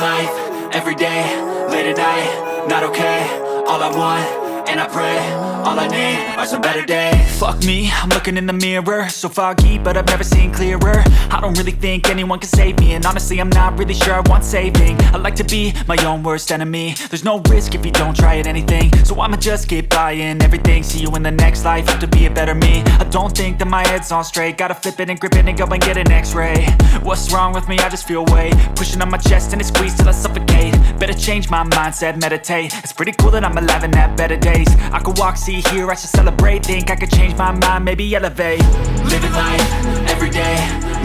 life, every day, late at night, not okay. All I want, and I pray, all I need are some better days. Fuck me, I'm looking in the mirror, so foggy, but I've never seen clearer. I don't really think anyone can save me, and honestly I'm not really sure I want saving. I like to be my own worst enemy. There's no risk if you don't try at anything, so I'ma just keep buying everything. See you in the next life, have to be a better me. I don't think that my head's on straight, gotta flip it and grip it and go and get an x-ray. What's wrong with me? I just feel weight pushing on my chest and it squeezes till I suffocate. Better change my mindset, meditate. It's pretty cool that I'm alive and have better days. I could walk, see, hear, I should celebrate. Think I could change my mind, maybe elevate. Living life, every day,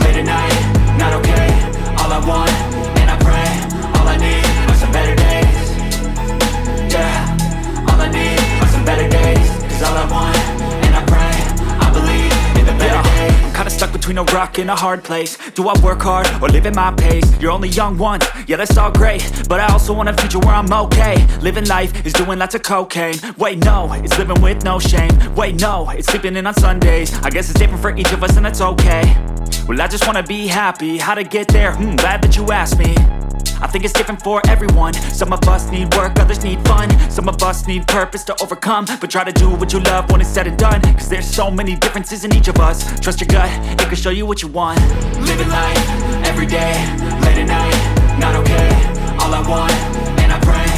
late at night, not okay. All I want, and I pray, all I need are some better days. Yeah, all I need are some better days. Cause all I want, and I pray, I believe in the better days. I'm kinda stuck between a rock and a hard place. Do I work hard or live at my pace? You're only young once, yeah that's all great, but I also want a future where I'm okay. Living life is doing lots of cocaine. Wait no, it's living with no shame. Wait no, it's sleeping in on Sundays. I guess it's different for each of us and that's okay. Well I just wanna be happy, how to get there? Glad that you asked me. I think it's different for everyone. Some of us need work, others need fun. Some of us need purpose to overcome. But try to do what you love when it's said and done, cause there's so many differences in each of us. Trust your gut, it can show you what you want. Living life, every day, late at night, not okay. All I want, and I pray,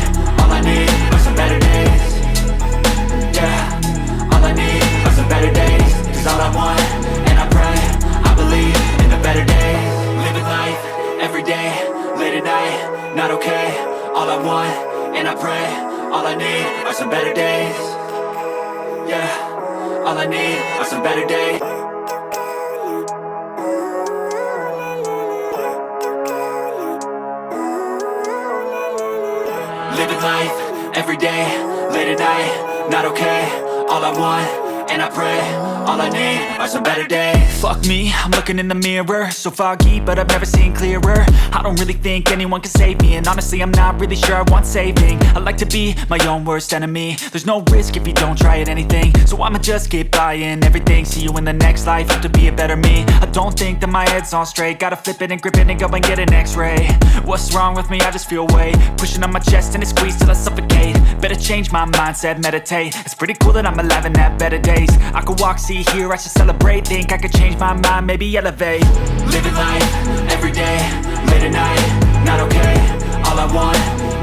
all I need are some better days. Yeah, all I need are some better days. Cause all I want, and I pray, I believe in the better days. Living life, every day, late at night, not okay. All I want, and I pray, all I need are some better days. Yeah, all I need are some better days. Living life, every day, late at night, not okay. All I want, and I pray, all I need are some better days. Fuck me, I'm looking in the mirror, so foggy, but I've never seen clearer. I don't really think anyone can save me, and honestly I'm not really sure I want saving. I like to be my own worst enemy. There's no risk if you don't try at anything, so I'ma just keep buying everything. See you in the next life, have to be a better me. I don't think that my head's on straight, gotta flip it and grip it and go and get an x-ray. What's wrong with me? I just feel weight pushing on my chest and it squeezes till I suffocate. Better change my mindset, meditate. It's pretty cool that I'm alive and have better days. I could walk, see, hear, I should celebrate. Think I could change my mind, maybe elevate. Living life, every day, late at night, not okay. All I want,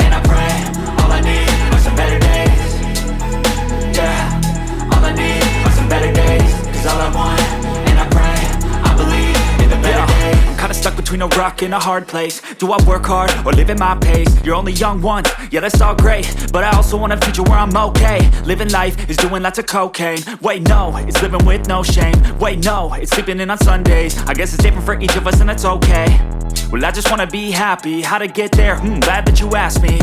and I pray, all I need are some better days. Yeah, all I need are some better days. Cause all I want, and I pray, I believe in the better days. I'm kinda stuck between a rock and a hard place. Do I work hard or live at my pace? You're only young once, yeah that's all great, but I also want a future where I'm okay. Living life is doing lots of cocaine. Wait no, it's living with no shame. Wait no, it's sleeping in on Sundays. I guess it's different for each of us and that's okay. Well I just wanna be happy, how to get there? Glad that you asked me.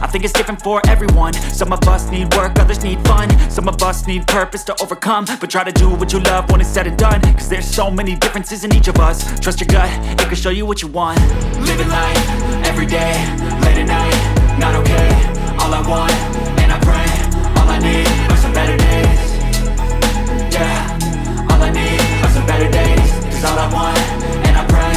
I think it's different for everyone. Some of us need work, others need fun. Some of us need purpose to overcome. But try to do what you love when it's said and done, cause there's so many differences in each of us. Trust your gut, it can show you what you want. Living life, every day, late at night, not okay. All I want, and I pray, all I need are some better days. Yeah, all I need are some better days. Cause all I want, and I pray,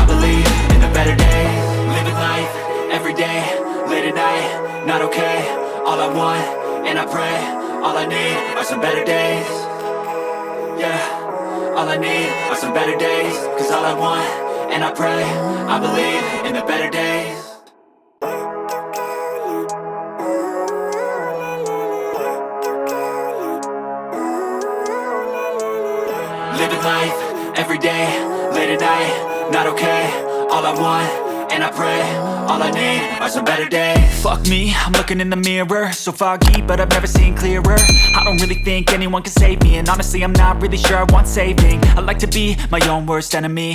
I believe in the better days. Living life, every day, late at night, not okay. All I want, and I pray, all I need are some better days. Yeah, all I need are some better days. Cause all I want, and I pray, I believe in the better days. Living life, every day, late at night, not okay. All I want, and I pray, all I need are some better days. Fuck me, I'm looking in the mirror, so foggy, but I've never seen clearer. I don't really think anyone can save me, and honestly I'm not really sure I want saving. I like to be my own worst enemy.